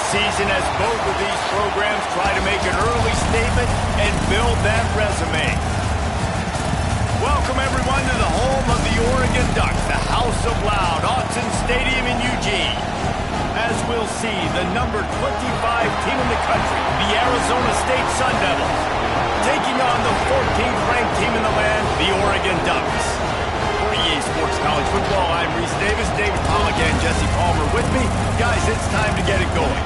season as both of these programs try to make an early statement and build that resume. Welcome, everyone, to the home of the Oregon Ducks, the House of Loud, Autzen Stadium in Eugene. As we'll see, the number 25 team in the country, the Arizona State Sun Devils, taking on the 14th ranked team in the land, the Oregon Ducks. For EA Sports College Football, I'm Reese Davis, David Pollack, and Jesse Palmer with me. Guys, it's time to get it going.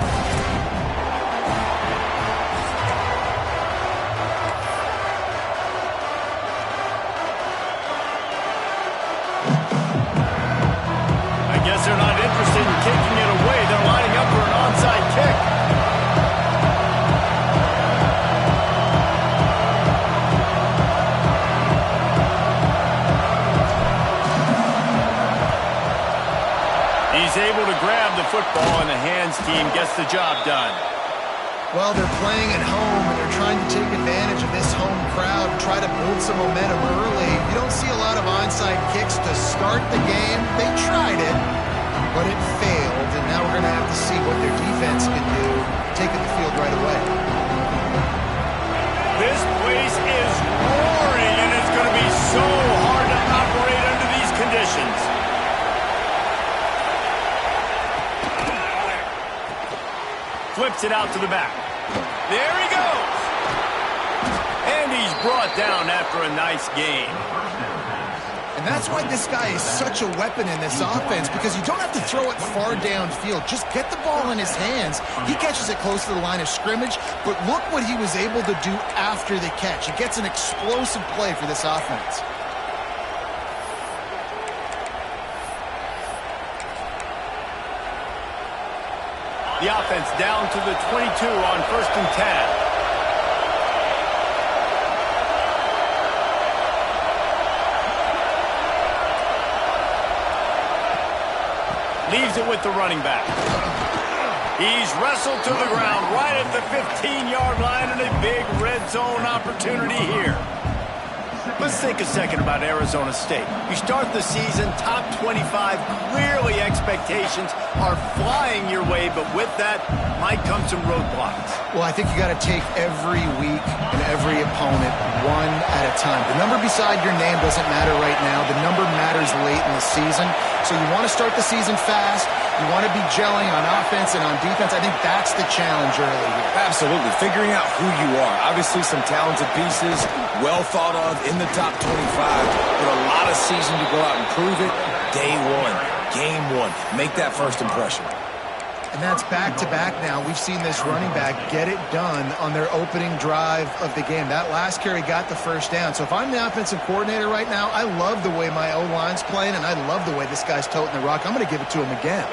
I guess they're not interested in kicking it away. They're lining up for an onside kick. He's able to grab the football, and the hands team gets the job done. Well, they're playing at home, and they're trying to take advantage of this home crowd, try to build some momentum early. You don't see a lot of onside kicks to start the game. They tried it, but it failed, and now we're going to have to see what their defense can do, taking the field right away. This place is roaring, and it's going to be so hard to operate under these conditions. Flips it out to the back. There he goes. And he's brought down after a nice gain. And that's why this guy is such a weapon in this offense, because you don't have to throw it far downfield. Just get the ball in his hands. He catches it close to the line of scrimmage, but look what he was able to do after the catch. He gets an explosive play for this offense. The offense down to the 22 on 1st and 10. Leaves it with the running back. He's wrestled to the ground right at the 15-yard line, and a big red zone opportunity here. Let's think a second about Arizona State. You start the season top 25. Clearly expectations are flying your way, but with that might come some roadblocks. Well, I think you got to take every week and every opponent one at a time. The number beside your name doesn't matter right now. The number matters late in the season. So you want to start the season fast. You want to be gelling on offense and on defense. I think that's the challenge early here. Absolutely. Figuring out who you are. Obviously some talented pieces, well thought of in the top 25. But a lot of season to go out and prove it. Day one, game one. Make that first impression. And that's back-to-back now. We've seen this running back get it done on their opening drive of the game. That last carry got the first down. So if I'm the offensive coordinator right now, I love the way my O-line's playing, and I love the way this guy's toting the rock. I'm going to give it to him again.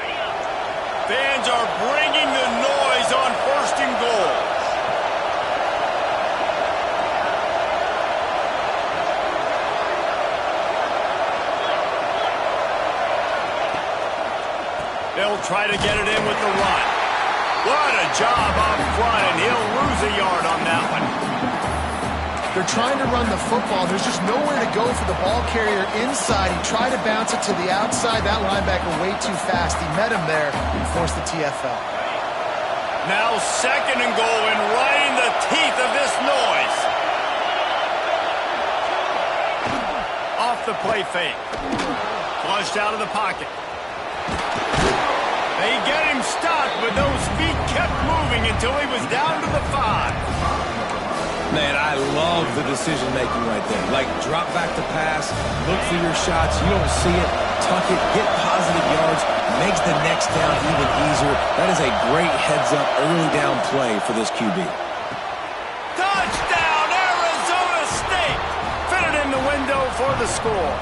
Fans are bringing the noise on 1st and goal. They'll try to get it in with the run. What a job up front, and he'll lose a yard on that one. They're trying to run the football. There's just nowhere to go for the ball carrier inside. He tried to bounce it to the outside. That linebacker way too fast. He met him there and forced the TFL. Now 2nd and goal, and right in the teeth of this noise. Off the play fake. Flushed out of the pocket. They get him stopped, but those feet kept moving until he was down to the 5. Man, I love the decision-making right there. Like, drop back to pass, look for your shots. You don't see it, tuck it, get positive yards, makes the next down even easier. That is a great heads-up early down play for this QB. Touchdown, Arizona State! Fitted in the window for the score.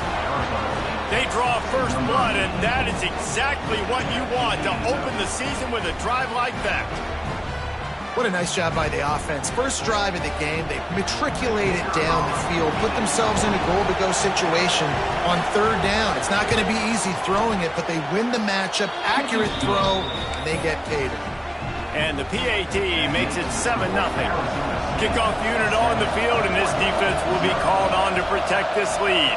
They draw first blood, and that is exactly what you want to open the season with a drive like that. What a nice job by the offense. First drive of the game, they matriculated down the field, put themselves in a goal-to-go situation on 3rd down. It's not going to be easy throwing it, but they win the matchup. Accurate throw, and they get paid. And the PAT makes it 7-0. Kickoff unit on the field, and this defense will be called on to protect this lead.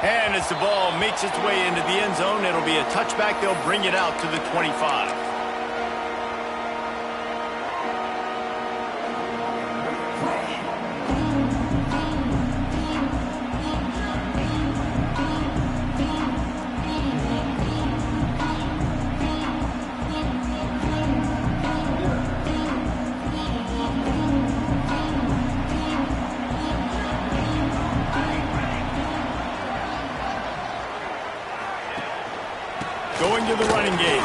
And as the ball makes its way into the end zone, it'll be a touchback. They'll bring it out to the 25. Going to the running game.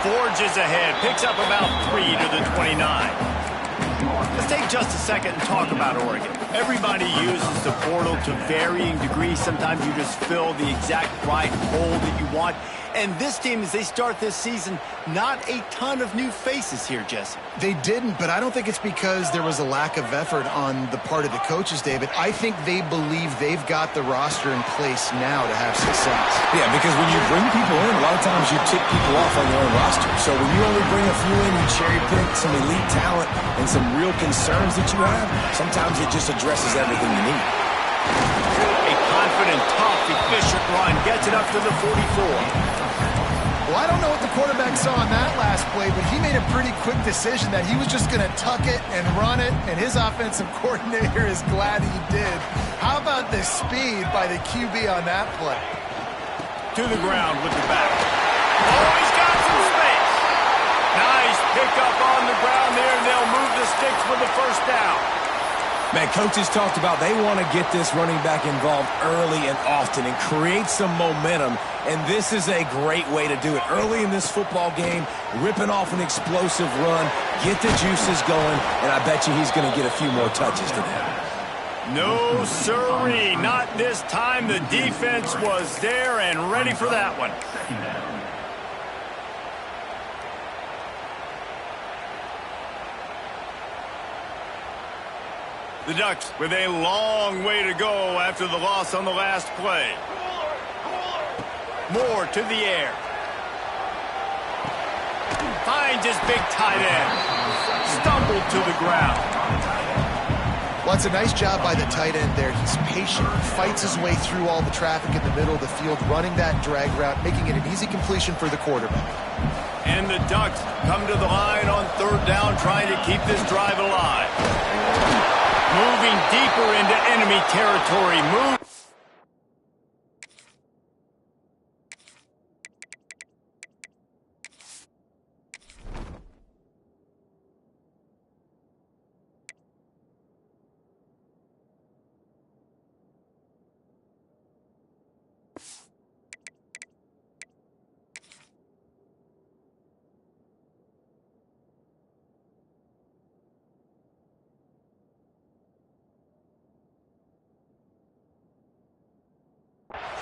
Forges ahead. Picks up about 3 to the 29. Let's take just a second and talk about Oregon. Everybody uses the portal to varying degrees. Sometimes you just fill the exact right hole that you want. And this team, as they start this season, not a ton of new faces here, Jesse. They didn't, but I don't think it's because there was a lack of effort on the part of the coaches, David. I think they believe they've got the roster in place now to have success. Yeah, because when you bring people in, a lot of times you tick people off on your own roster. So when you only bring a few in, you cherry pick some elite talent and some real concerns that you have, sometimes it just addresses everything you need. A confident, tough, efficient run gets it up to the 44. Well, I don't know what the quarterback saw on that last play, but he made a pretty quick decision that he was just going to tuck it and run it, and his offensive coordinator is glad he did. How about the speed by the QB on that play? To the ground with the back. Oh, he's got some space. Nice pickup on the ground there, and they'll move the sticks with the first down. Man, coaches talked about they want to get this running back involved early and often and create some momentum, and this is a great way to do it. Early in this football game, ripping off an explosive run, get the juices going, and I bet you he's going to get a few more touches today. No, sirree, not this time. The defense was there and ready for that one. The Ducks with a long way to go after the loss on the last play. Moore to the air. Finds his big tight end. Stumbled to the ground. Well, it's a nice job by the tight end there. He's patient. He fights his way through all the traffic in the middle of the field, running that drag route, making it an easy completion for the quarterback. And the Ducks come to the line on third down, trying to keep this drive alive. Moving deeper into enemy territory.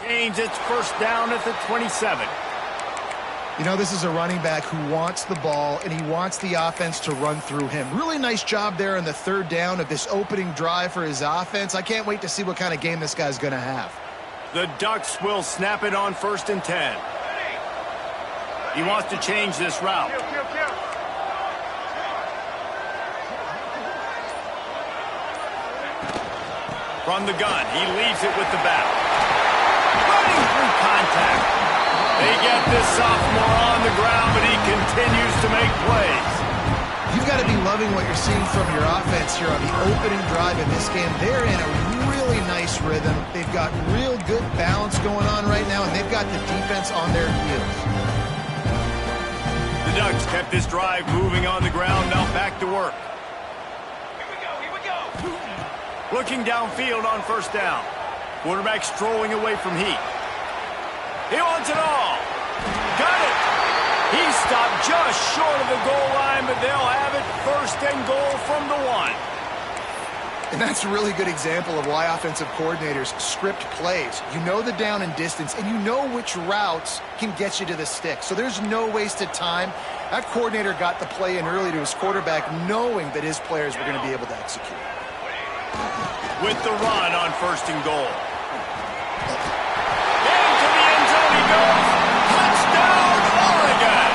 Gains its first down at the 27. You know, this is a running back who wants the ball, and he wants the offense to run through him. Really nice job there on the third down of this opening drive for his offense. I can't wait to see what kind of game this guy's going to have. The Ducks will snap it on 1st and 10. He wants to change this route. From the gun, he leaves it with the back. Running through contact. They get this sophomore on the ground, but he continues to make plays. You've got to be loving what you're seeing from your offense here on the opening drive in this game. They're in a really nice rhythm. They've got real good balance going on right now, and they've got the defense on their heels. The Ducks kept this drive moving on the ground, now back to work. Here we go. Looking downfield on 1st down. Quarterback strolling away from heat. He wants it all. Got it. He stopped just short of the goal line, but they'll have it 1st and goal from the 1. And that's a really good example of why offensive coordinators script plays. You know the down and distance, and you know which routes can get you to the stick. So there's no wasted time. That coordinator got the play in early to his quarterback, knowing that his players were going to be able to execute. With the run on 1st and goal. Into the end zone he goes. Touchdown, Oregon!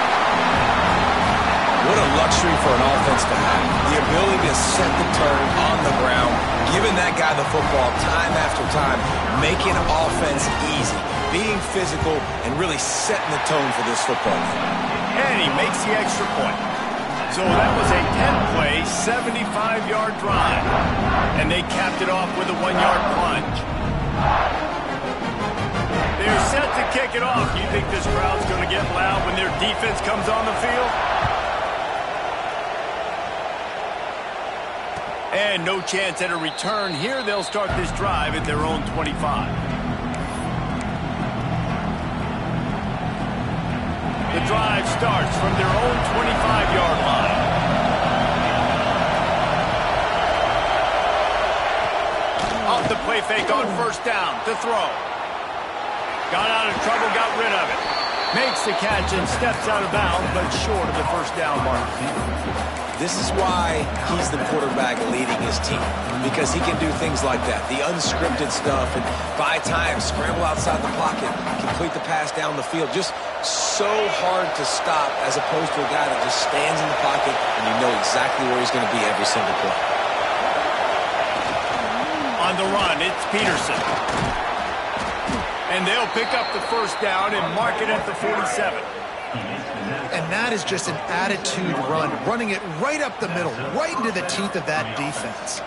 What a luxury for an offense to have. The ability to set the tone on the ground, giving that guy the football time after time, making offense easy, being physical, and really setting the tone for this football game. And he makes the extra point. So that was a 10-play, 75-yard drive. And they capped it off with a 1-yard plunge. They're set to kick it off. You think this crowd's going to get loud when their defense comes on the field? And no chance at a return here. They'll start this drive at their own 25. The drive starts from their own 25-yard line. Off the play fake on first down to throw. Got out of trouble, got rid of it. Makes the catch and steps out of bounds, but short of the first down mark. This is why he's the quarterback leading his team, because he can do things like that, the unscripted stuff, and buy time, scramble outside the pocket, complete the pass down the field. Just so hard to stop as opposed to a guy that just stands in the pocket and you know exactly where he's going to be every single play. On the run, it's Peterson. And they'll pick up the first down and mark it at the 47. And that is just an attitude run, running it right up the middle, right into the teeth of that defense.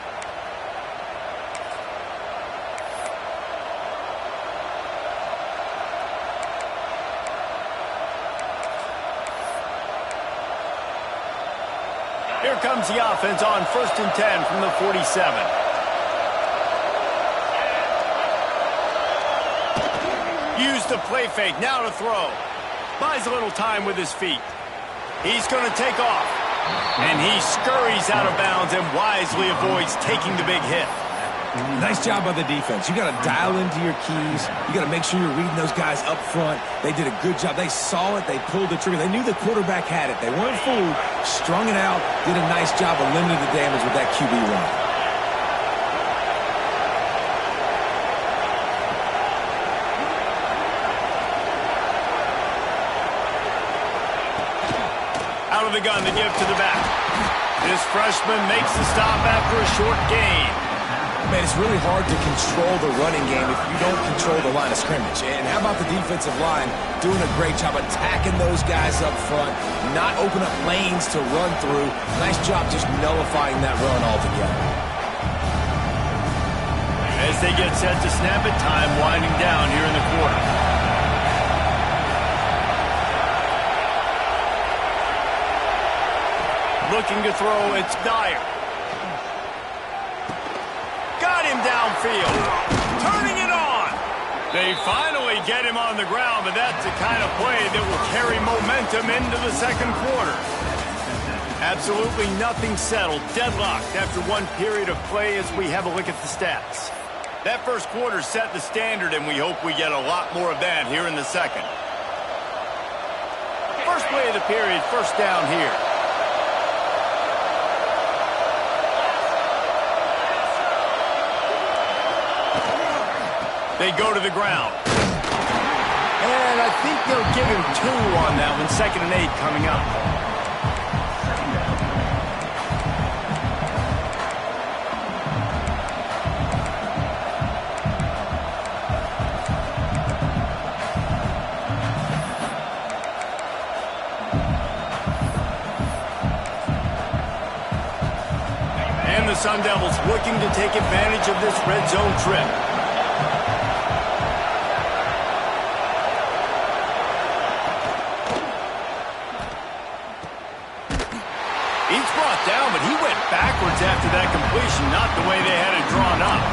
Here comes the offense on 1st and 10 from the 47. Use the play fake, now to throw. Buys a little time with his feet. He's going to take off. And he scurries out of bounds and wisely avoids taking the big hit. Nice job by the defense. You got to dial into your keys. You got to make sure you're reading those guys up front. They did a good job. They saw it. They pulled the trigger. They knew the quarterback had it. They weren't fooled. Strung it out. Did a nice job of limiting the damage with that QB run. Out of the gun, the give to the back. This freshman makes the stop after a short gain. Man, it's really hard to control the running game if you don't control the line of scrimmage. And how about the defensive line doing a great job attacking those guys up front, not open up lanes to run through. Nice job just nullifying that run altogether. As they get set to snap it, time winding down here in the quarter. Looking to throw, it's Dyer. Got him downfield. Turning it on. They finally get him on the ground, but that's the kind of play that will carry momentum into the second quarter. Absolutely nothing settled. Deadlocked after one period of play as we have a look at the stats. That first quarter set the standard, and we hope we get a lot more of that here in the second. First play of the period, first down here. They go to the ground. And I think they'll give him 2 on that one. 2nd and 8 coming up. And the Sun Devils looking to take advantage of this red zone trip. Down, but he went backwards after that completion, not the way they had it drawn up.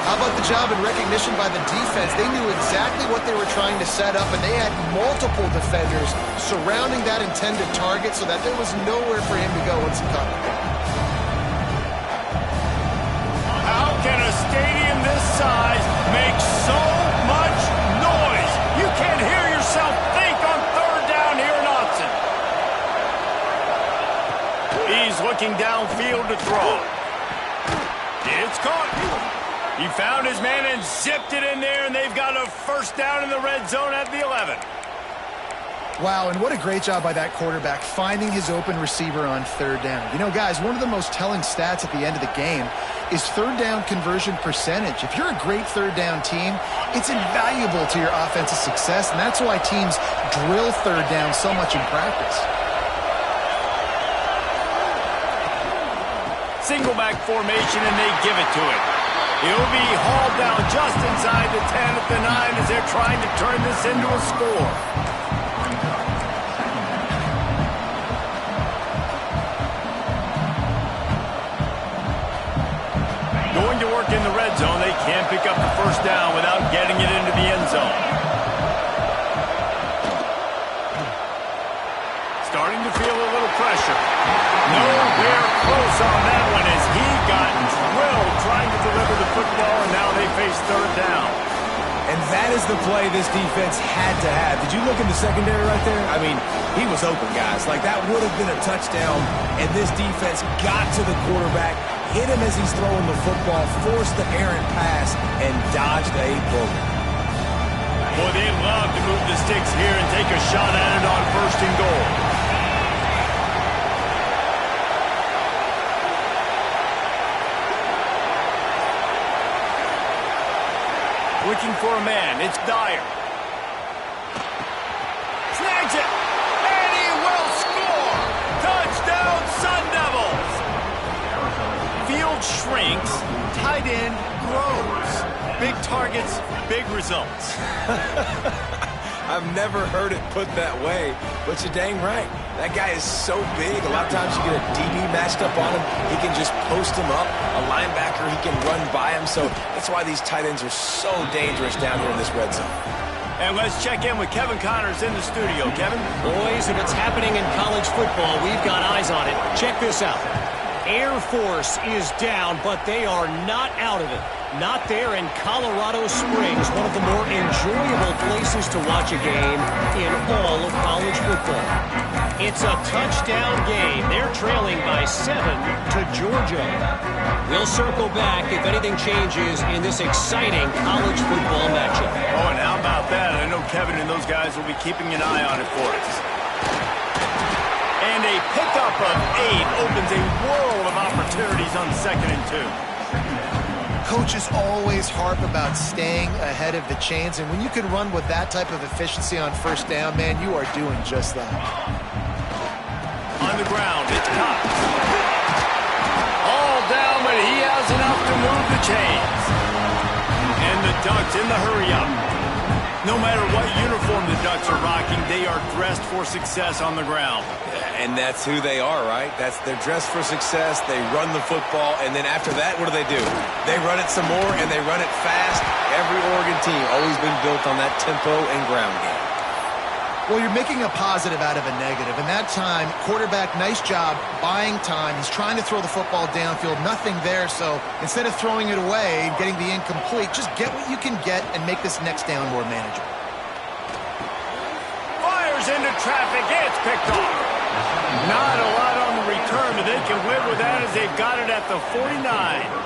How about the job and recognition by the defense? They knew exactly what they were trying to set up, and they had multiple defenders surrounding that intended target so that there was nowhere for him to go once he caught the ball. How can a stadium this size make so much noise? You can't hear yourself think on 3rd down here in Austin. He's looking downfield to throw. It's caught. He found his man and zipped it in there, and they've got a first down in the red zone at the 11. Wow, and what a great job by that quarterback finding his open receiver on third down. You know, guys, one of the most telling stats at the end of the game is third down conversion percentage. If you're a great third down team, it's invaluable to your offensive success, and that's why teams drill third down so much in practice. Single back formation, and they give it to it. He'll be hauled down just inside the 10 at the 9 as they're trying to turn this into a score. Going to work in the red zone. They can't pick up the first down without getting it into the end zone. Starting to feel a little pressure. Nowhere close on that one as he got drilled trying to deliver the football, and now they face third down. And that is the play this defense had to have. Did you look in the secondary right there? I mean, he was open, guys. Like, that would have been a touchdown, and this defense got to the quarterback, hit him as he's throwing the football, forced the errant pass, and dodged a bullet. Boy, they love to move the sticks here and take a shot at it on first and goal. Looking for a man. It's Dyer. Snags it. And he will score. Touchdown, Sun Devils. Field shrinks. Tight end grows. Big targets, big results. I've never heard it put that way, but you're dang right. That guy is so big. A lot of times you get a DB matched up on him. He can just post him up. A linebacker, he can run by him. So that's why these tight ends are so dangerous down here in this red zone. And let's check in with Kevin Connors in the studio. Kevin? Boys, if it's happening in college football, we've got eyes on it. Check this out. Air Force is down, but they are not out of it. Not there in Colorado Springs, one of the more enjoyable places to watch a game in all of college football. It's a touchdown game. They're trailing by 7 to Georgia. We'll circle back if anything changes in this exciting college football matchup. Oh, and how about that? I know Kevin and those guys will be keeping an eye on it for us. And a pickup of 8 opens a world of opportunities on 2nd and 2. Coaches always harp about staying ahead of the chains, and when you can run with that type of efficiency on first down, man, you are doing just that. On the ground, it's Cox. All down, but he has enough to move the chains. And the Ducks in the hurry-up. No matter what uniform the Ducks are rocking, they are dressed for success on the ground. And that's who they are, right? They're dressed for success. They run the football, and then after that, what do? They run it some more, and they run it fast. Every Oregon team always been built on that tempo and ground game. Well, you're making a positive out of a negative, and that time, quarterback, nice job buying time. He's trying to throw the football downfield, nothing there, so instead of throwing it away and getting the incomplete, just get what you can get and make this next down more manageable. Fires into traffic, it's picked off. Not a lot on the return, but they can live with that as they've got it at the 49.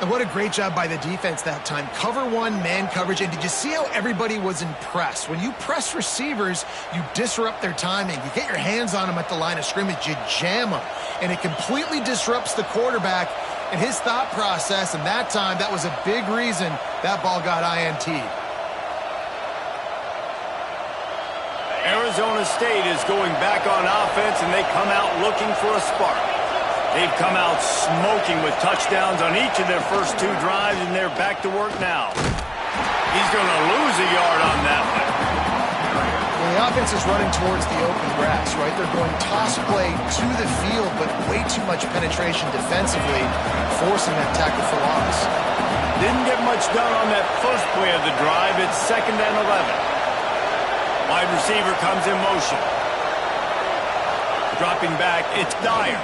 And what a great job by the defense that time. Cover one, man coverage, and did you see how everybody was impressed? When you press receivers, you disrupt their timing. You get your hands on them at the line of scrimmage, you jam them, and it completely disrupts the quarterback and his thought process, and that time, that was a big reason that ball got INT'd. Arizona State is going back on offense, and they come out looking for a spark. They've come out smoking with touchdowns on each of their first 2 drives, and they're back to work now. He's going to lose a yard on that one. Well, the offense is running towards the open grass, right? They're going toss play to the field, but way too much penetration defensively, forcing that tackle for loss. Didn't get much done on that first play of the drive. It's 2nd and 11. Wide receiver comes in motion. Dropping back, it's Dyer.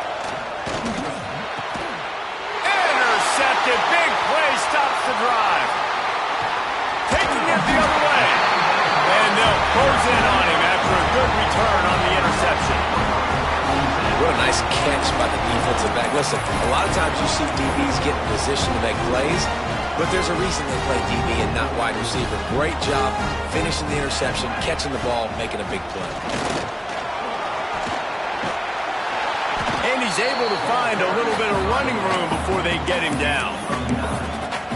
Intercepted, big play, stops the drive. Taking it the other way. And they'll close in on him after a good return on the interception. What a nice catch by the defensive back. Listen, a lot of times you see DBs get in position to make plays. but there's a reason they play DB and not wide receiver. Great job finishing the interception, catching the ball, making a big play. And he's able to find a little bit of running room before they get him down.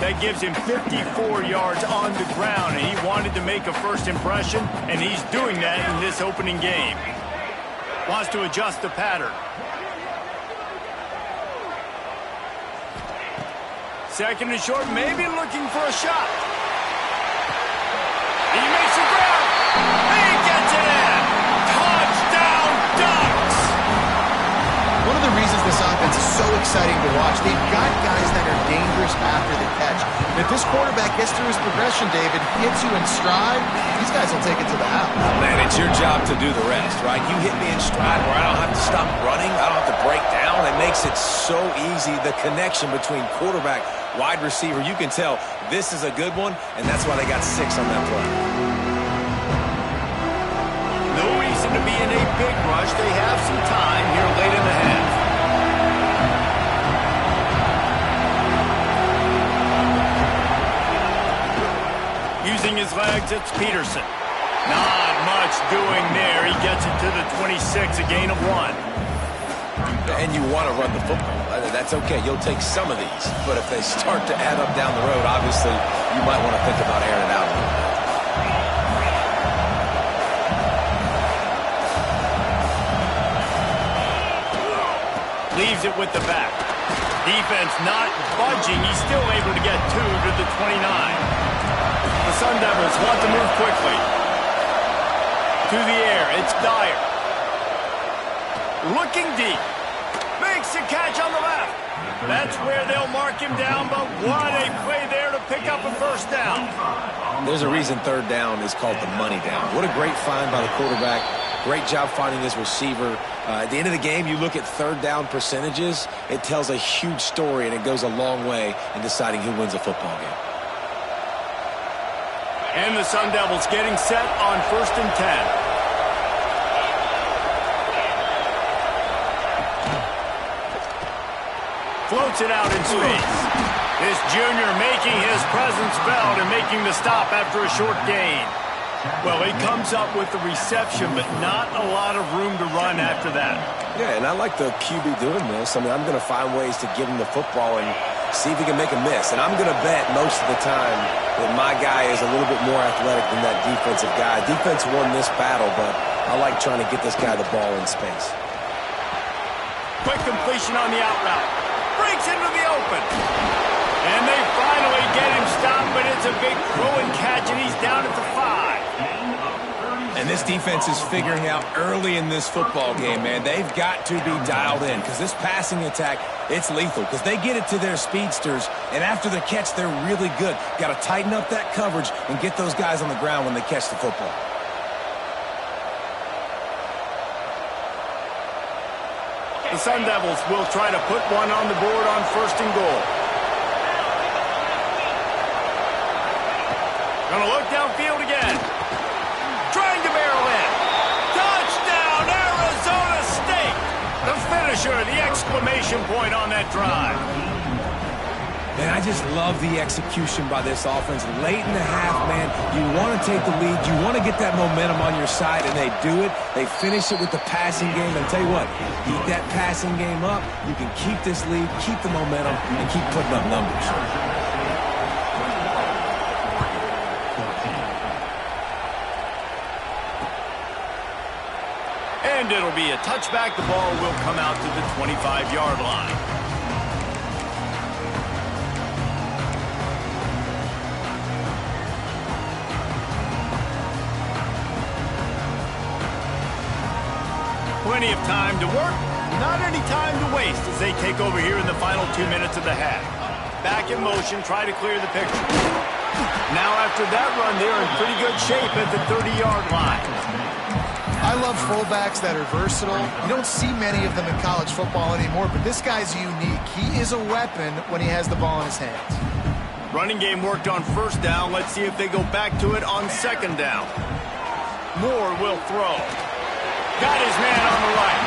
That gives him 54 yards on the ground, and he wanted to make a first impression, and he's doing that in this opening game. Wants to adjust the pattern. Second and short, maybe looking for a shot. He makes the grab. He gets it in. Touchdown, Ducks! One of the reasons this offense is so exciting to watch, they've got guys that are dangerous after the catch. And if this quarterback gets through his progression, David, hits you in stride, these guys will take it to the house. Man, it's your job to do the rest, right? You hit me in stride where I don't have to stop running. I don't have to break down. It makes it so easy. The connection between quarterback, wide receiver, you can tell this is a good one, and that's why they got 6 on that play. No reason to be in a big rush. They have some time here late in the half. Using his legs, it's Peterson. Not much doing there. He gets it to the 26, a gain of 1. And you want to run the football. That's okay. You'll take some of these. But if they start to add up down the road, obviously, you might want to think about airing it out a little bit. Leaves it with the back. Defense not budging. He's still able to get 2 to the 29. The Sun Devils want to move quickly. To the air, it's Dyer. Looking deep. Makes the catch on the left. That's where they'll mark him down, but what a play there to pick up a first down. There's a reason third down is called the money down. What a great find by the quarterback. Great job finding his receiver. At the end of the game, you look at third down percentages. It tells a huge story, and it goes a long way in deciding who wins a football game. And the Sun Devils getting set on 1st and 10. Floats it out in space. This junior making his presence felt and making the stop after a short gain. Well, he comes up with the reception, but not a lot of room to run after that. Yeah, and I like the QB doing this. I mean, I'm going to find ways to give him the football and see if he can make a miss. And I'm going to bet most of the time that my guy is a little bit more athletic than that defensive guy. Defense won this battle, but I like trying to get this guy the ball in space. Quick completion on the out route. Breaks into the open. And they finally get him stopped, but it's a big throw and catch, and he's down at the 5. And this defense is figuring out early in this football game, man. They've got to be dialed in because this passing attack, it's lethal because they get it to their speedsters, and after the catch, they're really good. Got to tighten up that coverage and get those guys on the ground when they catch the football. The Sun Devils will try to put one on the board on 1st and goal. Gonna look downfield again. Trying to barrel in. Touchdown, Arizona State! The finisher, the exclamation point on that drive. And I just love the execution by this offense. Late in the half, man, you want to take the lead. You want to get that momentum on your side, and they do it. They finish it with the passing game. And I'll tell you what, keep that passing game up. You can keep this lead, keep the momentum, and keep putting up numbers. And it'll be a touchback. The ball will come out to the 25-yard line. Plenty of time to work, not any time to waste as they take over here in the final 2 minutes of the half. Back in motion, try to clear the picture. Now after that run, they're in pretty good shape at the 30-yard line. I love fullbacks that are versatile. You don't see many of them in college football anymore, but this guy's unique. He is a weapon when he has the ball in his hands. Running game worked on 1st down. Let's see if they go back to it on 2nd down. Moore will throw. Got his man on the right.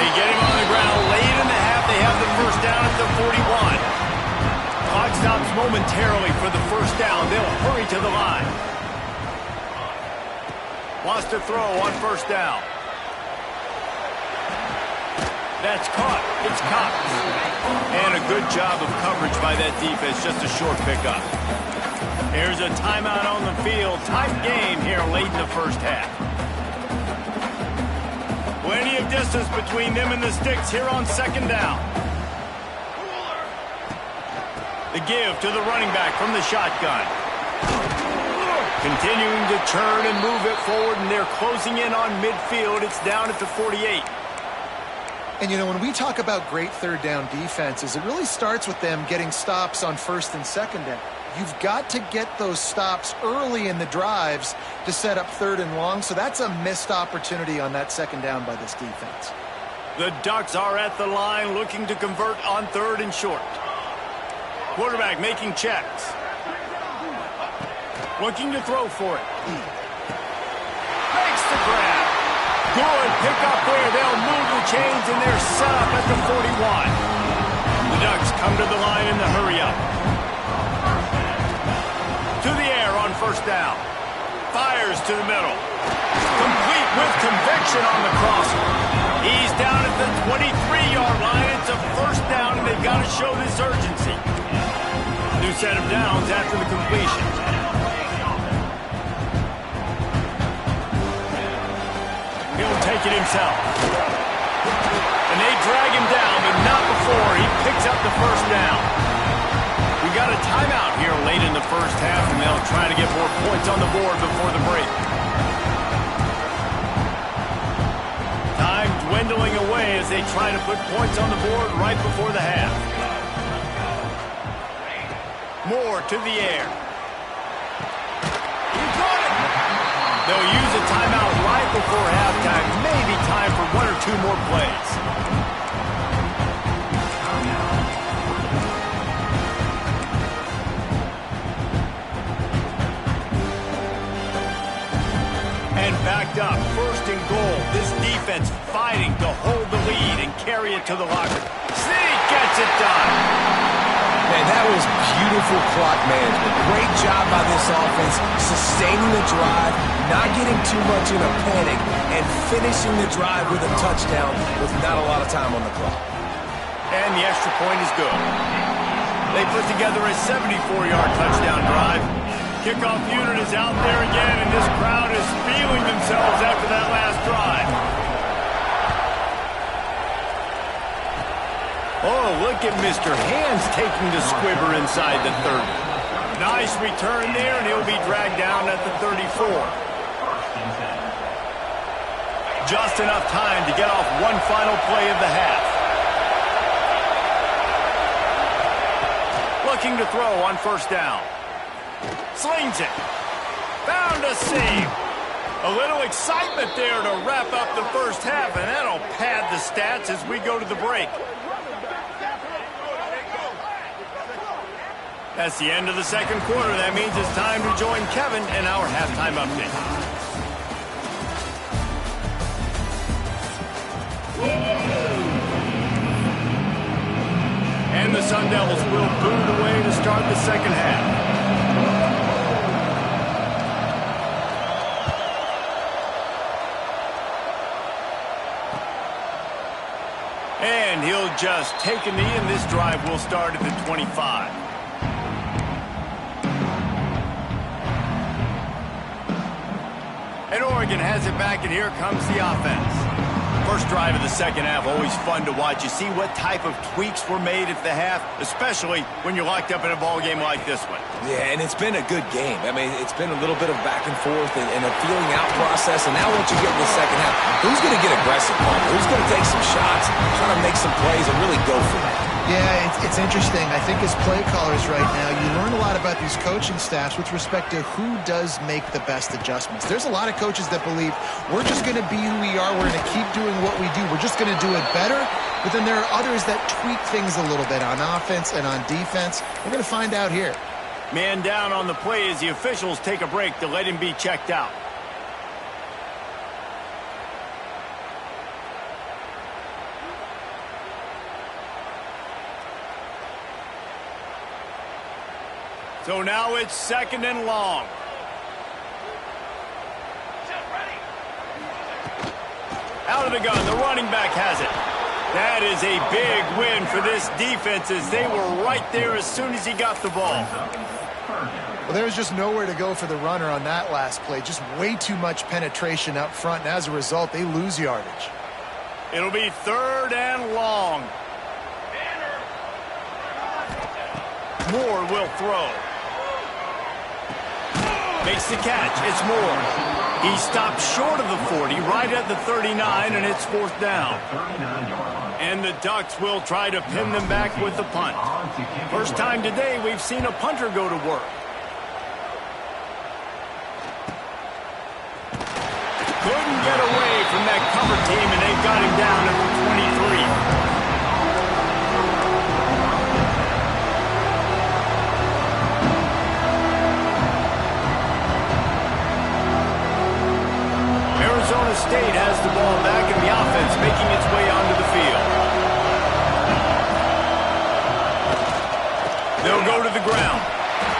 They get him on the ground late in the half. They have the 1st down at the 41. Clock stops momentarily for the first down. They'll hurry to the line. Wants to throw on first down. That's caught. It's Cox. And a good job of coverage by that defense. Just a short pickup. Here's a timeout on the field. Tight game here late in the first half. Plenty of distance between them and the sticks here on second down. The give to the running back from the shotgun. Continuing to turn and move it forward, and they're closing in on midfield. It's down at the 48. And, you know, when we talk about great third down defenses, it really starts with them getting stops on first and second down. You've got to get those stops early in the drives to set up third and long, so that's a missed opportunity on that second down by this defense. The Ducks are at the line looking to convert on third and short. Quarterback making checks. Looking to throw for it. Makes the grab. Good pickup there. They'll move the chains, and they're set up at the 41. The Ducks come to the line in the hurry-up. To the air on first down. Fires to the middle. Complete with conviction on the crosser. He's down at the 23-yard line. It's a first down, and they've got to show this urgency. New set of downs after the completion. He'll take it himself. And they drag him down, but not before he picks up the first down. We got a timeout here late in the first half, and they'll try to get more points on the board before the break. Time dwindling away as they try to put points on the board right before the half. Moore to the air. They'll use a timeout right before halftime. Maybe time for one or two more plays. And backed up, first and goal. This defense fighting to hold the lead and carry it to the locker. Sneak gets it done. Man, that was beautiful clock management. Great job by this offense, sustaining the drive, not getting too much in a panic, and finishing the drive with a touchdown with not a lot of time on the clock. And the extra point is good. They put together a 74-yard touchdown drive. Kickoff unit is out there again, and this crowd is feeling themselves after that last drive. Oh, look at Mr. Hands taking the squibber inside the 30. Nice return there, and he'll be dragged down at the 34. Just enough time to get off one final play of the half. Looking to throw on first down. Slings it. Found a seam. A little excitement there to wrap up the first half, and that'll pad the stats as we go to the break. That's the end of the second quarter. That means it's time to join Kevin in our halftime update. And the Sun Devils will boot it away to start the second half. And he'll just take a knee, and this drive will start at the 25. And Oregon has it back, and here comes the offense. First drive of the second half, always fun to watch. You see what type of tweaks were made at the half, especially when you're locked up in a ball game like this one. Yeah, and it's been a good game. I mean, it's been a little bit of back and forth and a feeling out process. And now once you get in the second half, who's going to get aggressive, Palmer? Who's going to take some shots, try to make some plays, and really go for it? Yeah, it's interesting. I think as play callers right now, you learn a lot about these coaching staffs with respect to who does make the best adjustments. There's a lot of coaches that believe we're just going to be who we are. We're going to keep doing what we do. We're just going to do it better. But then there are others that tweak things a little bit on offense and on defense. We're going to find out here. Man down on the play as the officials take a break to let him be checked out. So now it's 2nd and long. Out of the gun, the running back has it. That is a big win for this defense as they were right there as soon as he got the ball. Well, there was just nowhere to go for the runner on that last play. Just way too much penetration up front, and as a result, they lose yardage. It'll be 3rd and long. Moore will throw. Makes the catch. It's Moore. He stopped short of the 40, right at the 39, and it's 4th down. And the Ducks will try to pin them back with the punt. First time today we've seen a punter go to work. Couldn't get away from that cover team, and they've got him down at the 23. Arizona State has the ball back and the offense making its way onto the field. They'll go to the ground.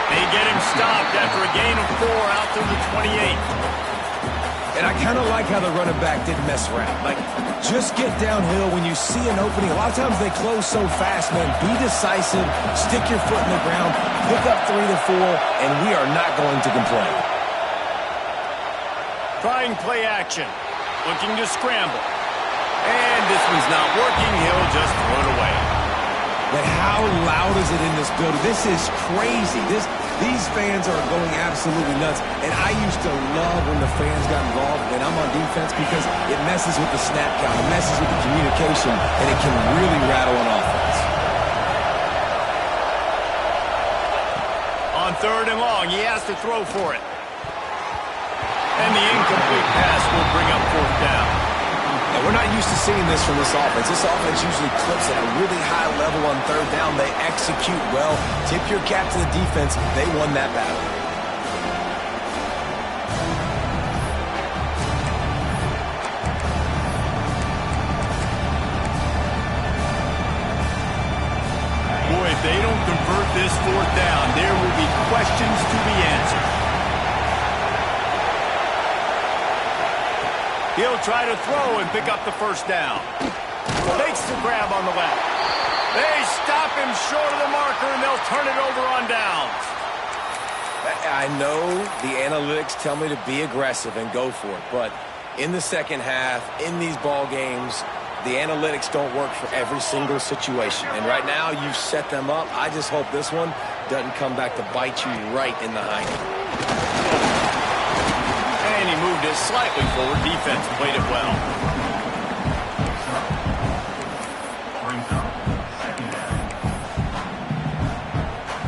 They get him stopped after a gain of 4 out to the 28. And I kind of like how the running back didn't mess around. Like, just get downhill when you see an opening. A lot of times they close so fast, man. Be decisive, stick your foot in the ground, pick up 3 to 4, and we are not going to complain. Trying play action. Looking to scramble. And this one's not working. He'll just throw it away. But how loud is it in this building? This is crazy. These fans are going absolutely nuts. And I used to love when the fans got involved and I'm on defense because it messes with the snap count. It messes with the communication, and it can really rattle an offense. On 3rd and long, he has to throw for it. And the incomplete pass will bring up 4th down. And we're not used to seeing this from this offense. This offense usually clips at a really high level on 3rd down. They execute well. Tip your cap to the defense. They won that battle. Boy, if they don't convert this 4th down, there will be questions to be answered. He'll try to throw and pick up the 1st down. Makes the grab on the left. They stop him short of the marker, and they'll turn it over on downs. I know the analytics tell me to be aggressive and go for it, but in the second half, in these ball games, the analytics don't work for every single situation. And right now, you've set them up. I just hope this one doesn't come back to bite you right in the hiney. And he moved it slightly forward. Defense played it well.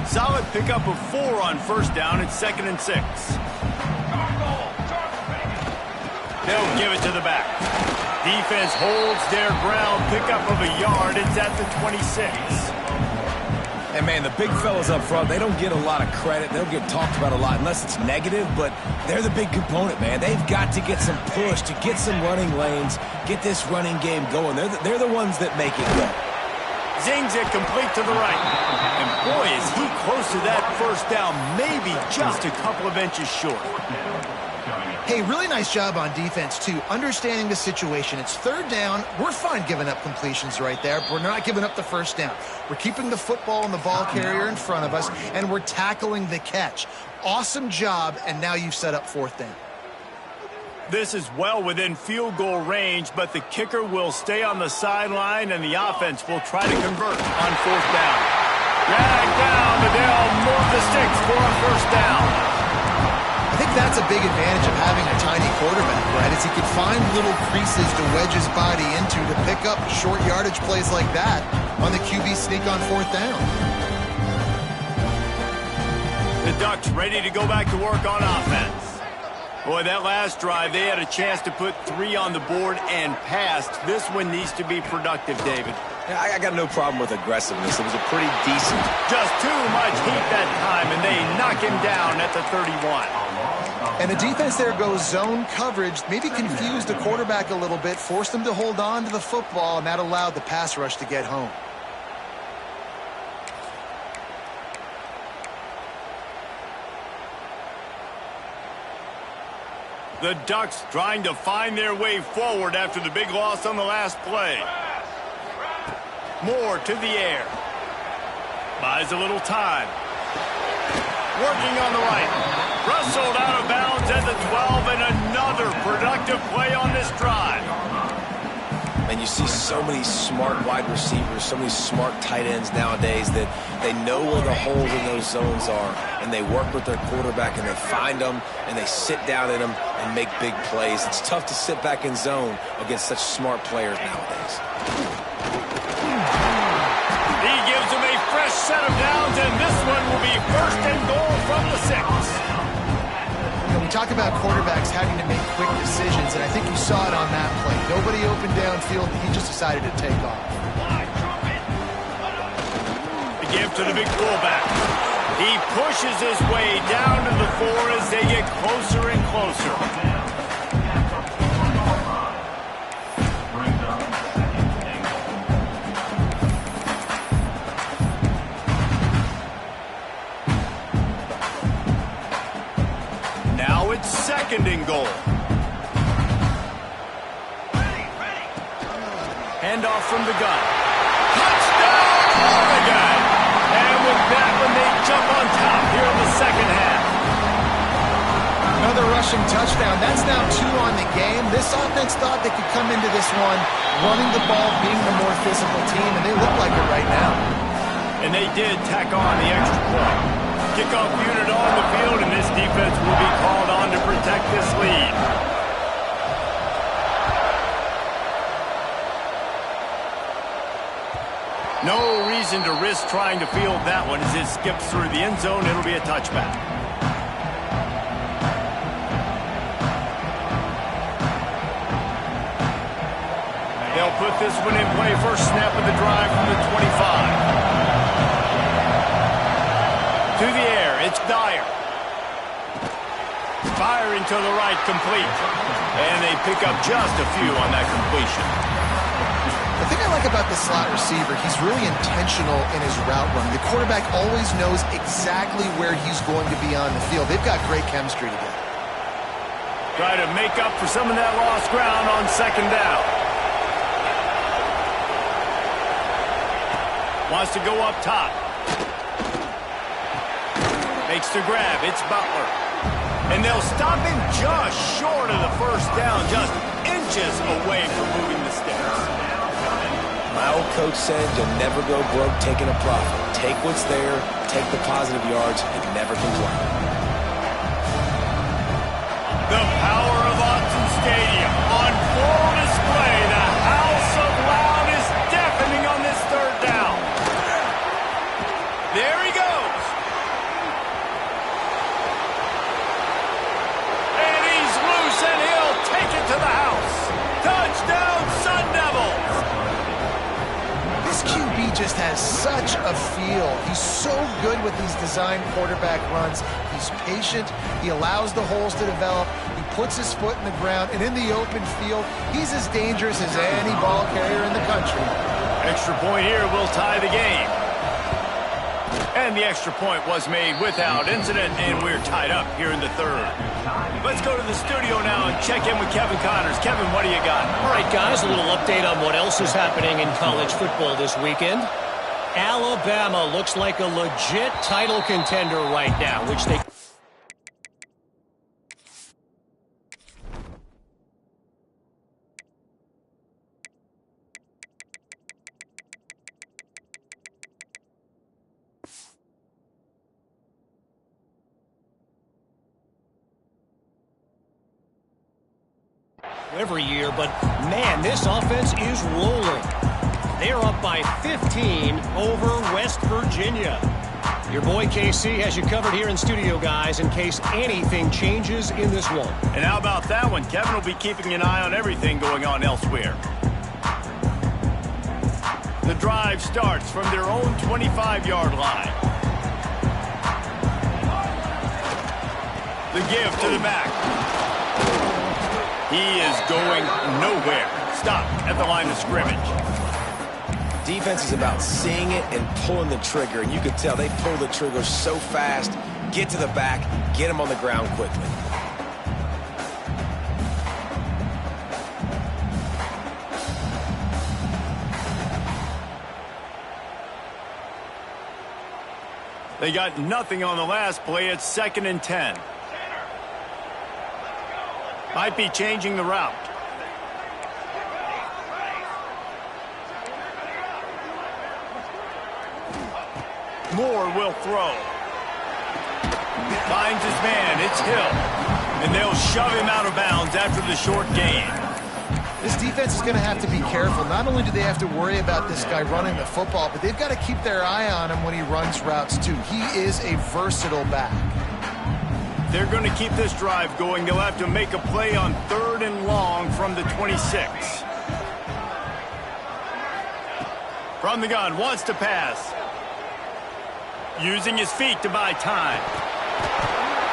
Solid pickup of 4 on 1st down. It's 2nd and 6. They'll give it to the back. Defense holds their ground. Pickup of a yard. It's at the 26. And, man, the big fellas up front, they don't get a lot of credit. They'll get talked about a lot unless it's negative, but they're the big component, man. They've got to get some push, to get some running lanes, get this running game going. They're the ones that make it go. Zings it complete to the right. And, boy, is he close to that 1st down, maybe just a couple of inches short. Hey, really nice job on defense, too, understanding the situation. It's 3rd down. We're fine giving up completions right there, but we're not giving up the 1st down. We're keeping the football and the ball carrier in front of us, and we're tackling the catch. Awesome job, and now you've set up 4th down. This is well within field goal range, but the kicker will stay on the sideline, and the offense will try to convert on 4th down. Drag down, and they'll move the sticks for a 1st down. I think that's a big advantage of having a tiny quarterback, right? Is he can find little creases to wedge his body into to pick up short yardage plays like that on the QB sneak on 4th down. The Ducks ready to go back to work on offense. Boy, that last drive, they had a chance to put 3 on the board and passed. This one needs to be productive, David. Yeah, I got no problem with aggressiveness. It was a pretty decent. Just too much heat that time, and they knock him down at the 31. And the defense there goes zone coverage, maybe confused the quarterback a little bit, forced him to hold on to the football, and that allowed the pass rush to get home. The Ducks trying to find their way forward after the big loss on the last play. Moore to the air. Buys a little time. Working on the right. Wrestled out of bounds at the 12, and another productive play on this drive. And you see so many smart wide receivers, so many smart tight ends nowadays that they know where the holes in those zones are, and they work with their quarterback, and they find them, and they sit down in them and make big plays. It's tough to sit back in zone against such smart players nowadays. He gives them a fresh set of downs, and this one will be 1st and goal from the 6. We talk about quarterbacks having to make quick decisions, and I think you saw it on that play. Nobody opened downfield, and he just decided to take off. The give to the big fullback. He pushes his way down to the 4 as they get closer and closer. Now it's 2nd and goal. Handoff from the gun. Touchdown, Oregon! And with that one, they jump on top here in the 2nd half. Another rushing touchdown. That's now 2 on the game. This offense thought they could come into this one running the ball, being the more physical team, and they look like it right now. And they did tack on the extra point. Kickoff unit on the field, and this defense will be called on to protect this lead. No reason to risk trying to field that one as it skips through the end zone. It'll be a touchback. They'll put this one in play. First snap of the drive from the 25. To the air, it's Dyer. Firing to the right, complete. And they pick up just a few on that completion. The thing I like about the slot receiver, he's really intentional in his route run. The quarterback always knows exactly where he's going to be on the field. They've got great chemistry together. Try to make up for some of that lost ground on 2nd down. Wants to go up top. Makes the grab. It's Butler. And they'll stop him just short of the 1st down, just inches away from moving the sticks. My old coach said you'll never go broke taking a profit. Take what's there, take the positive yards, and never complain. The power of Autzen Stadium on full display. The House of Loud is deafening on this 3rd down. There he goes. And he's loose, and he'll take it to the house. Touchdown, Sun Devils. This QB just has such a feel. He's so good with these design quarterback runs. He's patient. He allows the holes to develop. He puts his foot in the ground. And in the open field, he's as dangerous as any ball carrier in the country. Extra point here will tie the game. And the extra point was made without incident, and we're tied up here in the 3rd. Let's go to the studio now and check in with Kevin Connors. Kevin, what do you got? All right, guys, a little update on what else is happening in college football this weekend. Alabama looks like a legit title contender right now, which they... every year, but man, this offense is rolling. They're up by 15 over West Virginia. Your boy KC has you covered here in studio, guys, in case anything changes in this one. And how about that one? Kevin will be keeping an eye on everything going on elsewhere. The drive starts from their own 25-yard line. The give to the back. He is going nowhere. Stop at the line of scrimmage. Defense is about seeing it and pulling the trigger, and you can tell they pull the trigger so fast, get to the back, get him on the ground quickly. They got nothing on the last play. It's 2nd and 10. Might be changing the route. Moore will throw. Finds his man. It's Hill. And they'll shove him out of bounds after the short gain. This defense is going to have to be careful. Not only do they have to worry about this guy running the football, but they've got to keep their eye on him when he runs routes too. He is a versatile back. They're going to keep this drive going. They'll have to make a play on 3rd and long from the 26. From the gun, wants to pass. Using his feet to buy time.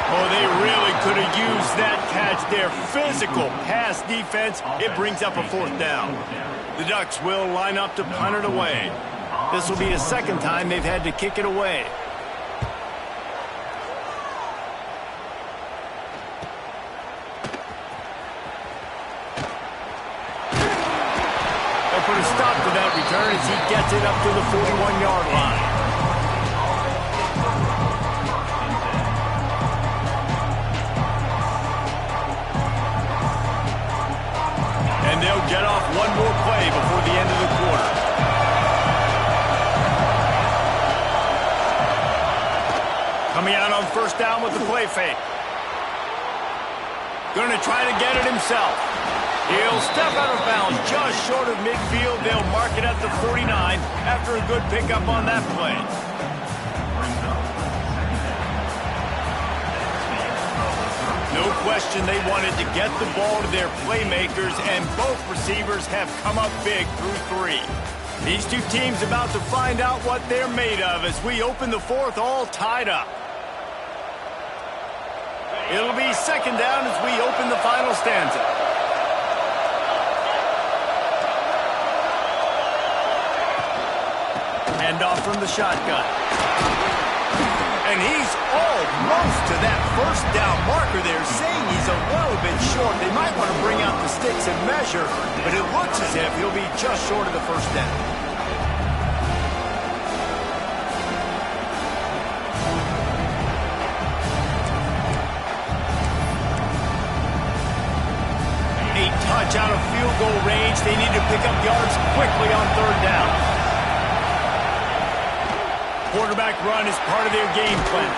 Oh, they really could have used that catch there. Physical pass defense. It brings up a 4th down. The Ducks will line up to punt it away. This will be the 2nd time they've had to kick it away. They'll put a stop to that return as he gets it up to the 41-yard line. And they'll get off one more play before the end of the quarter. Coming out on 1st down with the play fake. Going to try to get it himself. He'll step out of bounds just short of midfield. They'll mark it at the 49 after a good pickup on that play. No question they wanted to get the ball to their playmakers, and both receivers have come up big through 3. These two teams about to find out what they're made of as we open the 4th all tied up. It'll be 2nd down as we open the final stanza. Handoff from the shotgun. And he's almost to that 1st down marker there, saying he's a little bit short. They might want to bring out the sticks and measure, but it looks as if he'll be just short of the 1st down. A touch out of field goal range. They need to pick up yards quickly on 3rd down. Quarterback run is part of their game plan.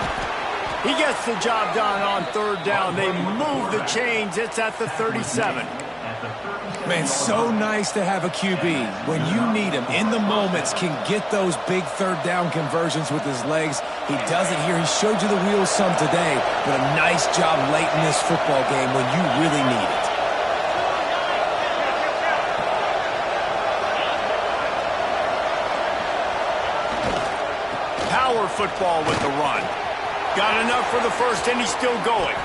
He gets the job done on 3rd down. They move the chains. It's at the 37. Man, so nice to have a QB. When you need him, in the moments, can get those big 3rd down conversions with his legs. He does it here. He showed you the wheels some today, but a nice job late in this football game when you really need it. Power football with the run. Got enough for the 1st, and he's still going.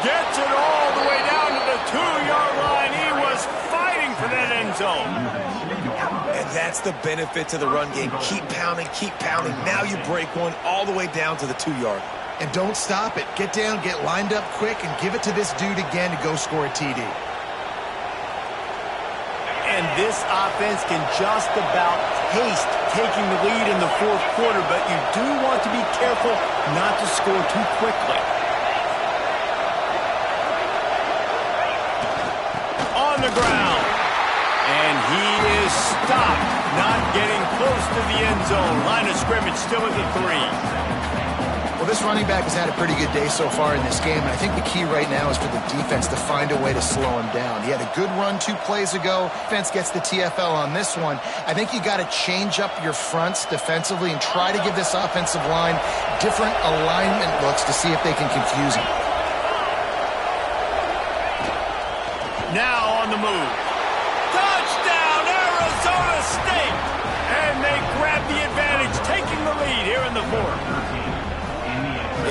Gets it all the way down to the 2-yard line. He was fighting for that end zone. And that's the benefit to the run game. Keep pounding, keep pounding. Now you break one all the way down to the 2-yard. And don't stop it. Get down, get lined up quick, and give it to this dude again to go score a TD. And this offense can just about taste taking the lead in the 4th quarter, but you do want to be careful not to score too quickly. On the ground. And he is stopped, not getting close to the end zone. Line of scrimmage still at the 3. Well, this running back has had a pretty good day so far in this game, and I think the key right now is for the defense to find a way to slow him down. He had a good run 2 plays ago. Defense gets the TFL on this one. I think you got to change up your fronts defensively and try to give this offensive line different alignment looks to see if they can confuse him. Now on the move. Touchdown, Arizona State! And they grab the advantage, taking the lead here in the 4th.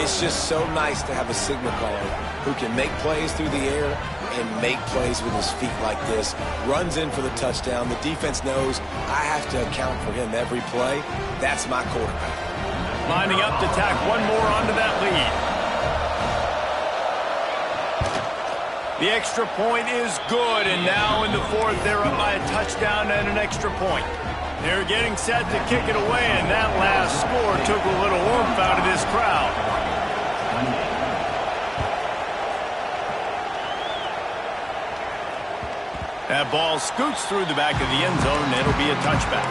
It's just so nice to have a signal caller who can make plays through the air and make plays with his feet like this. Runs in for the touchdown. The defense knows I have to account for him every play. That's my quarterback. Lining up to tack one more onto that lead. The extra point is good, and now in the 4th, they're up by a touchdown and an extra point. They're getting set to kick it away, and that last score took a little warmth out of this crowd. That ball scoots through the back of the end zone, and it'll be a touchback.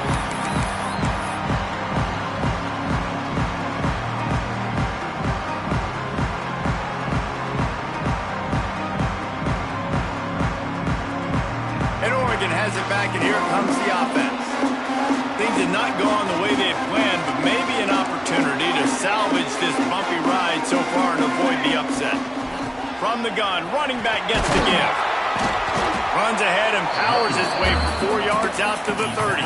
And Oregon has it back, and here comes the offense. Things did not go on the way they had planned, but maybe an opportunity to salvage this bumpy ride so far and avoid the upset. From the gun, running back gets the give. Runs ahead and powers his way for 4 yards out to the 30.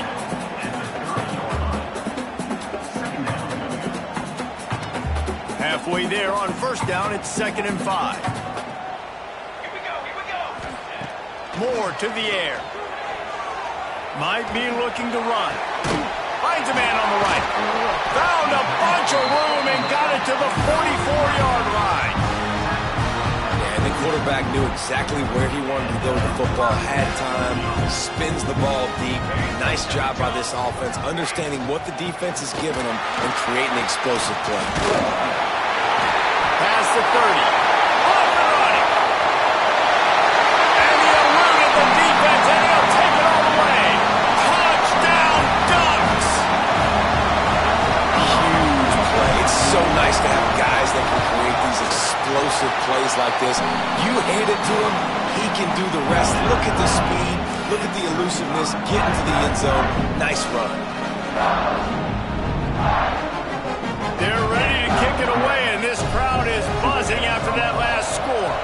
Halfway there on first down, it's 2nd and 5. Here we go. Moore to the air. Might be looking to run. Finds a man on the right. Found a bunch of room and got it to the 44-yard line. Yeah, and the quarterback knew exactly where he wanted to go with the football, had time, spins the ball deep. Nice job by this offense, understanding what the defense is giving them and creating explosive play. Past the 30. Off and running. And he eluded the defense, and he'll take it all the way. Touchdown, Ducks! Huge play. It's so nice to have guys that can create these explosive plays like this. You hand it to him, he can do the rest. Look at the speed, look at the elusiveness, get into the end zone. Nice run. They're ready to kick it away, and this crowd is buzzing after that last score.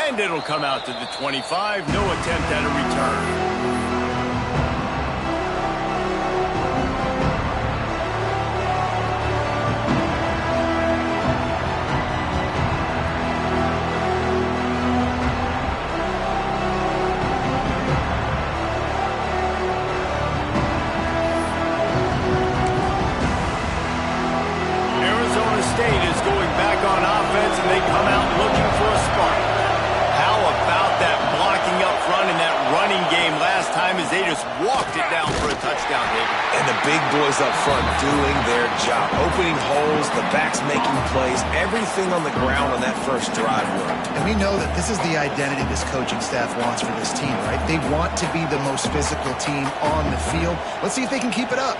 And it'll come out to the 25. No attempt at a return. State is going back on offense, and they come out looking for a spark. How about that blocking up front in that running game last time as they just walked it down for a touchdown, David? And the big boys up front doing their job, opening holes, the backs making plays, everything on the ground on that first drive worked. And we know that this is the identity this coaching staff wants for this team, right? They want to be the most physical team on the field. Let's see if they can keep it up.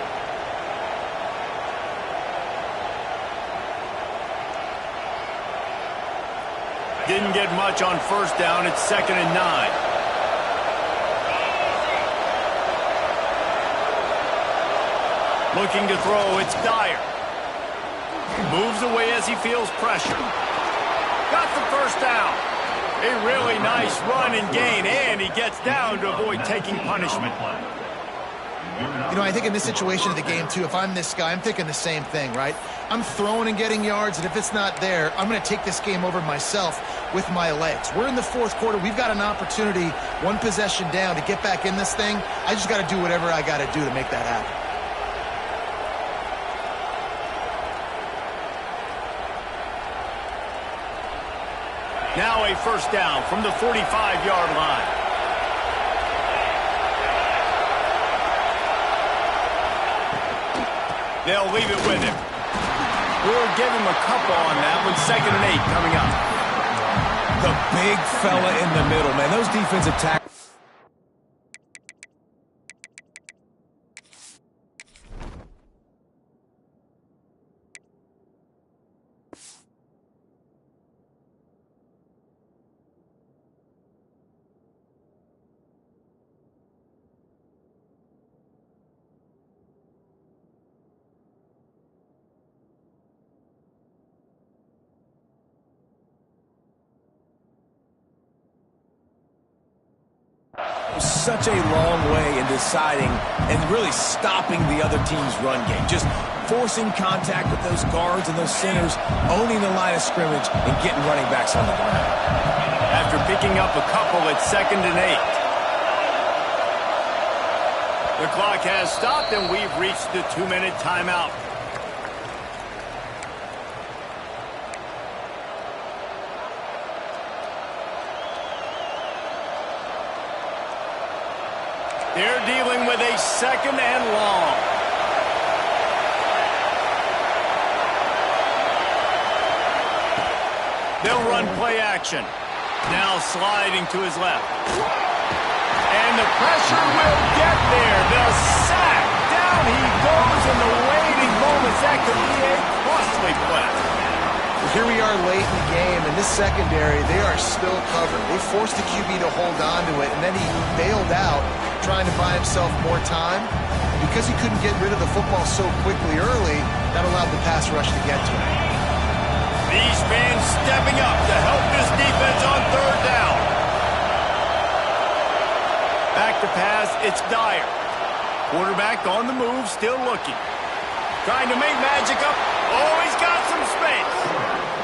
Didn't get much on first down. It's 2nd and 9. Looking to throw. It's Dyer. Moves away as he feels pressure. Got the first down. A really nice run and gain, and he gets down to avoid taking punishment. You know, I think in this situation of the game, too, if I'm this guy, I'm thinking the same thing, right? I'm throwing and getting yards, and if it's not there, I'm going to take this game over myself with my legs. We're in the fourth quarter. We've got an opportunity, one possession down, to get back in this thing. I just got to do whatever I got to do to make that happen. Now a first down from the 45-yard line. They'll leave it with him. We'll give him a couple on that one. 2nd and 8 coming up. The big fella in the middle, man. Those defensive tackles. Such a long way in deciding and really stopping the other team's run game. Just forcing contact with those guards and those centers, owning the line of scrimmage, and getting running backs on the ground. After picking up a couple, it's 2nd and 8. The clock has stopped, and we've reached the 2-minute timeout. They're dealing with a 2nd and long. They'll run play action. Now sliding to his left. And the pressure will get there. The sack. Down he goes in the waiting moments. That could be a costly play. Well, here we are late in the game, and this secondary, they are still covered. They forced the QB to hold on to it, and then he bailed out, trying to buy himself more time. And because he couldn't get rid of the football so quickly early, that allowed the pass rush to get to him. These fans stepping up to help this defense on 3rd down. Back to pass, it's Dyer. Quarterback on the move, still looking. Trying to make magic up. Oh, he's got some space.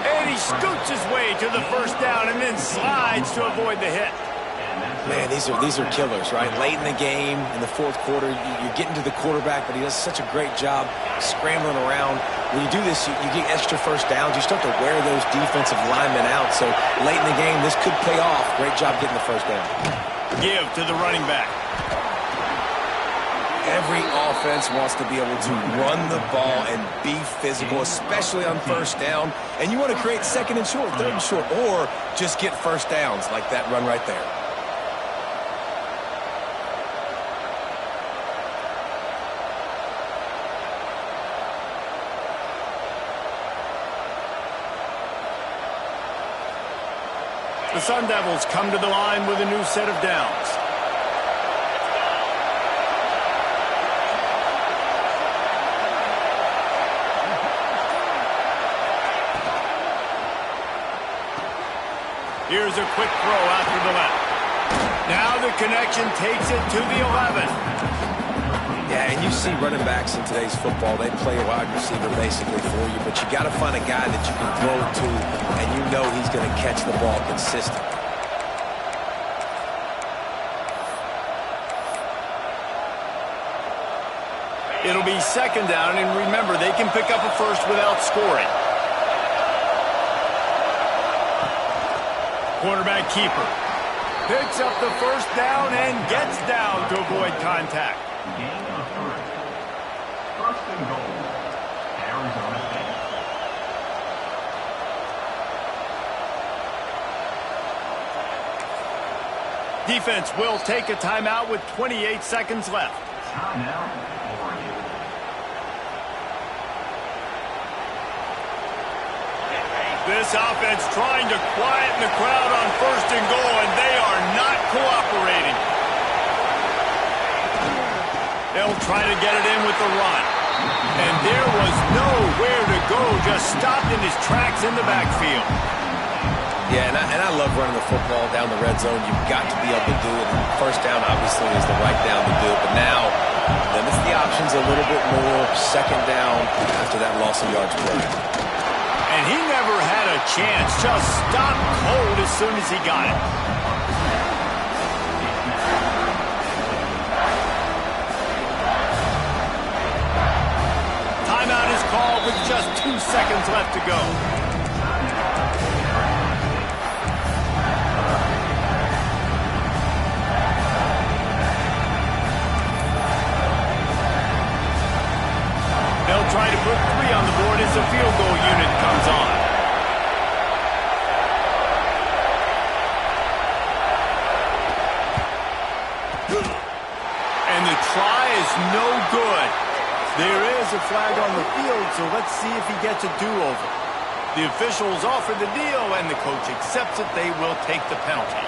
And he scoots his way to the 1st down and then slides to avoid the hit. Man, these are killers, right? Late in the game, in the 4th quarter, you're getting to the quarterback, but he does such a great job scrambling around. When you do this, you get extra 1st downs. You start to wear those defensive linemen out. So late in the game, this could pay off. Great job getting the 1st down. Give to the running back. Every offense wants to be able to run the ball and be physical, especially on 1st down. And you want to create 2nd and short, 3rd and short, or just get 1st downs like that run right there. The Sun Devils come to the line with a new set of downs. Here's a quick throw out to the left. Now the connection takes it to the 11. Yeah, and you see running backs in today's football, they play a wide receiver basically for you, but you got to find a guy that you can throw it to, and you know he's going to catch the ball consistently. It'll be 2nd down, and remember, they can pick up a 1st without scoring. Quarterback keeper picks up the 1st down and gets down to avoid contact. Gain of 3. 1st and goal. Arizona State. Defense will take a timeout with 28 seconds left. Timeout, Oregon. This offense trying to quieten the crowd on 1st and goal, and they are not cooperating. They'll try to get it in with the run. And there was nowhere to go, just stopped in his tracks in the backfield. Yeah, and I love running the football down the red zone. You've got to be able to do it. And 1st down, obviously, is the right down to do it. But now, limits the options a little bit more. 2nd down after that loss of yards play. And he never had a chance. Just stopped cold as soon as he got it. Timeout is called with just 2 seconds left to go. They'll try to put 3 on the board as the field goal unit comes on. And the try is no good. There is a flag on the field, so let's see if he gets a do-over. The officials offer the deal, and the coach accepts it. They will take the penalty.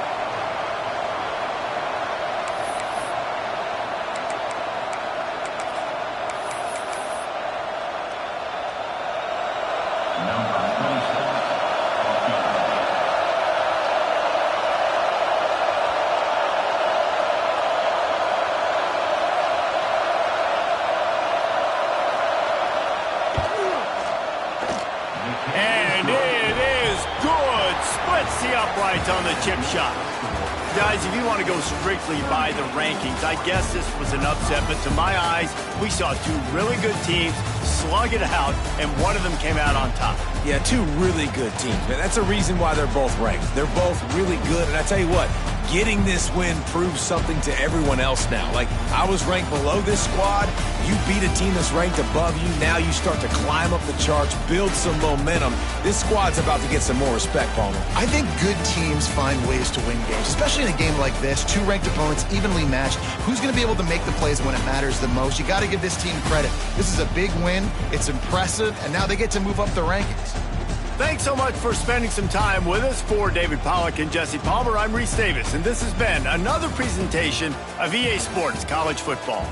On the chip shot. Guys, if you want to go strictly by the rankings, I guess this was an upset, but to my eyes, we saw 2 really good teams slug it out, and one of them came out on top. Yeah, 2 really good teams, man. That's a reason why they're both ranked. They're both really good, and I tell you what, getting this win proves something to everyone else now. Like, I was ranked below this squad. You beat a team that's ranked above you. Now you start to climb up the charts, build some momentum. This squad's about to get some more respect, Palmer. I think good teams find ways to win games, especially in a game like this. Two ranked opponents, evenly matched. Who's going to be able to make the plays when it matters the most? You got to give this team credit. This is a big win. It's impressive, and now they get to move up the rankings. Thanks so much for spending some time with us. For David Pollack and Jesse Palmer, I'm Reese Davis, and this has been another presentation of EA Sports College Football.